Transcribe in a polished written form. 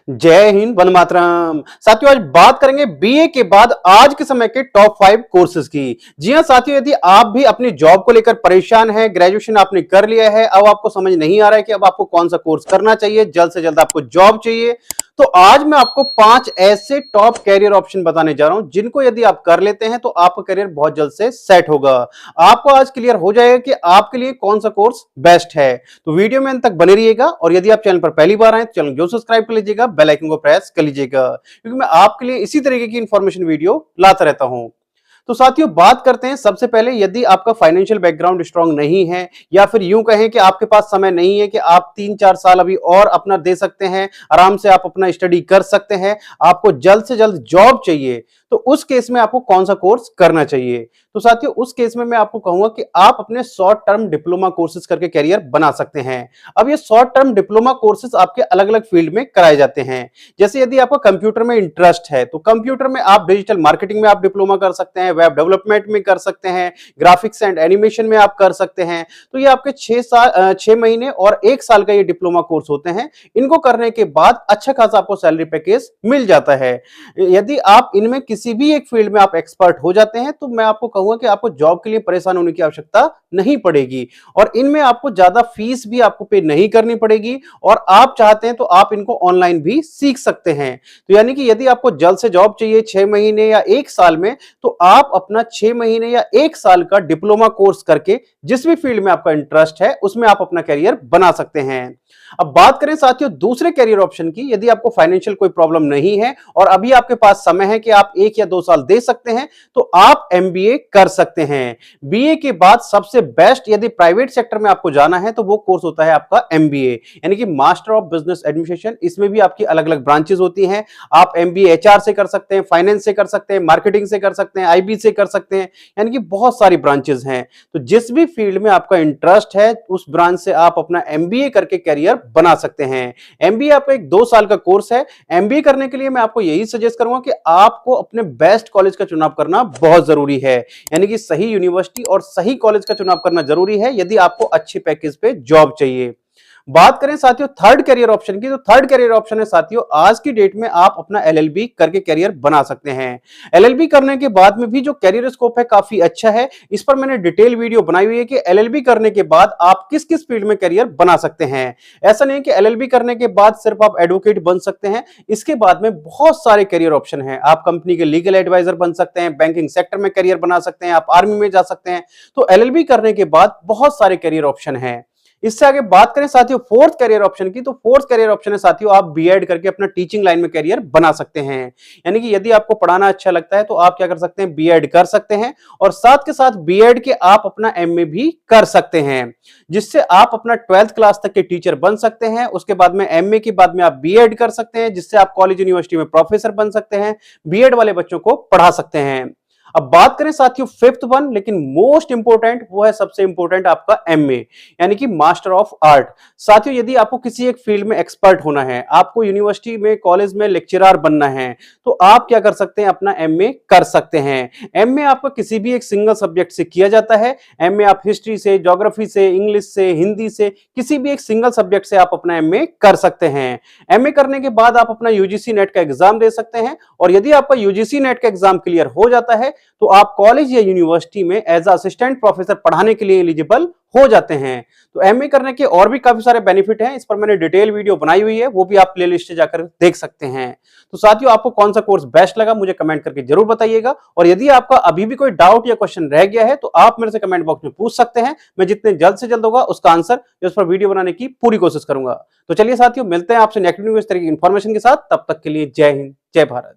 जय हिंद, वंदे मातरम। साथियों, आज बात करेंगे बीए के बाद आज के समय के टॉप 5 कोर्सेज की। जी हां साथियों, यदि आप भी अपनी जॉब को लेकर परेशान हैं, ग्रेजुएशन आपने कर लिया है, अब आपको समझ नहीं आ रहा है कि अब आपको कौन सा कोर्स करना चाहिए, जल्द से जल्द आपको जॉब चाहिए, तो आज मैं आपको 5 ऐसे टॉप कैरियर ऑप्शन बताने जा रहा हूं जिनको यदि आप कर लेते हैं तो आपका करियर बहुत जल्द से सेट होगा। आपको आज क्लियर हो जाएगा कि आपके लिए कौन सा कोर्स बेस्ट है। तो वीडियो में अंत तक बने रहिएगा और यदि आप चैनल पर पहली बार आए तो चैनल जो सब्सक्राइब कर लीजिएगा, बेल आइकन को प्रेस कर लीजिएगा, क्योंकि मैं आपके लिए इसी तरीके की इंफॉर्मेशन वीडियो लाता रहता हूं। तो साथियों, बात करते हैं सबसे पहले, यदि आपका फाइनेंशियल बैकग्राउंड स्ट्रांग नहीं है या फिर यूं कहें कि आपके पास समय नहीं है कि आप 3-4 साल अभी और अपना दे सकते हैं, आराम से आप अपना स्टडी कर सकते हैं, आपको जल्द से जल्द जॉब चाहिए, तो उस केस में आपको कौन सा कोर्स करना चाहिए। तो साथियों, उस केस में मैं आपको कहूंगा कि आप अपने शॉर्ट टर्म डिप्लोमा कोर्सेज करके कैरियर बना सकते हैं। अब ये शॉर्ट टर्म डिप्लोमा कोर्सेज आपके अलग अलग फील्ड में कराए जाते हैं। जैसे यदि आपको कंप्यूटर में इंटरेस्ट है तो कंप्यूटर में आप डिजिटल मार्केटिंग में आप डिप्लोमा कर सकते हैं, वेब डेवलपमेंट में कर सकते हैं, ग्राफिक्स एंड एनिमेशन में आप कर सकते हैं। तो ये आपके 6 महीने और 1 साल का ये डिप्लोमा कोर्स होते हैं। इनको करने के बाद अच्छा खासा आपको सैलरी पैकेज मिल जाता है। यदि आप इनमें किसी भी एक फील्ड में आप एक्सपर्ट हो जाते हैं तो मैं आपको कहूंगा कि आपको जॉब के लिए परेशान होने की आवश्यकता नहीं पड़ेगी और इनमें आपको ज्यादा फीस भी आपको पे नहीं करनी पड़ेगी और आप चाहते हैं तो आप इनको ऑनलाइन भी सीख सकते हैं। तो यानी कि यदि आपको जल्द से जॉब चाहिए 6 महीने या 1 साल में, तो आप अपना 6 महीने या 1 साल का डिप्लोमा कोर्स करके जिस भी फील्ड में आपका इंटरेस्ट है उसमें आप अपना कैरियर बना सकते हैं। अब बात करें साथियों दूसरे कैरियर ऑप्शन की, यदि आपको फाइनेंशियल कोई प्रॉब्लम नहीं है और अभी आपके पास समय है कि आप 1 या 2 साल दे सकते हैं, तो आप एमबीए कर सकते हैं। बीए के बाद सबसे बेस्ट यदि प्राइवेट सेक्टर में आपको जाना है तो वो कोर्स होता है आपका एमबीए, यानी कि मास्टर ऑफ बिजनेस एडमिनिस्ट्रेशन। इसमें भी आपकी अलग अलग ब्रांचेस होती हैं। आप एमबीए एचआर से कर सकते हैं, फाइनेंस से कर सकते हैं, मार्केटिंग से कर सकते हैं, आईबी से कर सकते हैं, यानी कि बहुत सारी ब्रांचेस हैं। तो जिस भी फील्ड में आपका इंटरेस्ट है उस ब्रांच से आप अपना एमबीए करके कैरियर बना सकते हैं। एमबीए आपका एक 2 साल का कोर्स है। एमबीए करने के लिए मैं आपको यही सजेस्ट करूंगा कि आपको अपने बेस्ट कॉलेज का चुनाव करना बहुत जरूरी है, यानी कि सही यूनिवर्सिटी और सही कॉलेज का चुनाव करना जरूरी है यदि आपको अच्छे पैकेज पे जॉब चाहिए। बात करें साथियों थर्ड कैरियर ऑप्शन की, तो थर्ड कैरियर ऑप्शन है साथियों, आज की डेट में आप अपना एलएलबी करके कैरियर बना सकते हैं। एलएलबी करने के बाद में भी जो कैरियर स्कोप है काफी अच्छा है। इस पर मैंने डिटेल वीडियो बनाई हुई है कि एलएलबी करने के बाद आप किस किस फील्ड में कैरियर बना सकते हैं। ऐसा नहीं कि एलएलबी करने के बाद सिर्फ आप एडवोकेट बन सकते हैं, इसके बाद में बहुत सारे कैरियर ऑप्शन हैं। आप कंपनी के लीगल एडवाइजर बन सकते हैं, बैंकिंग सेक्टर में कैरियर बना सकते हैं, आप आर्मी में जा सकते हैं। तो एलएलबी करने के बाद बहुत सारे कैरियर ऑप्शन हैं। इससे आगे बात करें साथियों फोर्थ कैरियर ऑप्शन की, तो फोर्थ कैरियर ऑप्शन है साथियों, आप बीएड करके अपना टीचिंग लाइन में कैरियर बना सकते हैं। यानी कि यदि आपको पढ़ाना अच्छा लगता है तो आप क्या कर सकते हैं, बीएड कर सकते हैं और साथ के साथ बीएड के आप अपना एमए भी कर सकते हैं, जिससे आप अपना 12th क्लास तक के टीचर बन सकते हैं। उसके बाद में एमए के बाद में आप बीएड कर सकते हैं, जिससे आप कॉलेज यूनिवर्सिटी में प्रोफेसर बन सकते हैं, बीएड वाले बच्चों को पढ़ा सकते हैं। अब बात करें साथियों फिफ्थ वन, लेकिन मोस्ट इंपोर्टेंट, वो है सबसे इंपोर्टेंट आपका एमए, यानी कि मास्टर ऑफ आर्ट। साथियों यदि आपको किसी एक फील्ड में एक्सपर्ट होना है, आपको यूनिवर्सिटी में कॉलेज में लेक्चरर बनना है, तो आप क्या कर सकते हैं, अपना एमए कर सकते हैं। एमए आपका किसी भी एक सिंगल सब्जेक्ट से किया जाता है। एमए आप हिस्ट्री से, ज्योग्राफी से, इंग्लिश से, हिंदी से, किसी भी एक सिंगल सब्जेक्ट से आप अपना एमए कर सकते हैं। एमए करने के बाद आप अपना यूजीसी नेट का एग्जाम दे सकते हैं और यदि आपका यूजीसी नेट का एग्जाम क्लियर हो जाता है तो आप कॉलेज या यूनिवर्सिटी में एज असिस्टेंट प्रोफेसर पढ़ाने के लिए एलिजिबल हो जाते हैं। तो एमए करने के और भी काफी सारे बेनिफिट हैं, इस पर मैंने डिटेल वीडियो बनाई हुई है, वो भी आप प्लेलिस्ट से जाकर देख सकते हैं। तो साथियों आपको कौन सा कोर्स बेस्ट लगा मुझे कमेंट करके जरूर बताइएगा और यदि आपका अभी भी कोई डाउट या क्वेश्चन रह गया है तो आप मेरे से कमेंट बॉक्स में पूछ सकते हैं। मैं जितने जल्द से जल्द होगा उसका आंसर उस पर वीडियो बनाने की पूरी कोशिश करूंगा। तो चलिए साथियों मिलते हैं आपसे नेक्स्ट वीडियो में इस तरह की इंफॉर्मेशन के साथ, तब तक के लिए जय हिंद, जय भारत।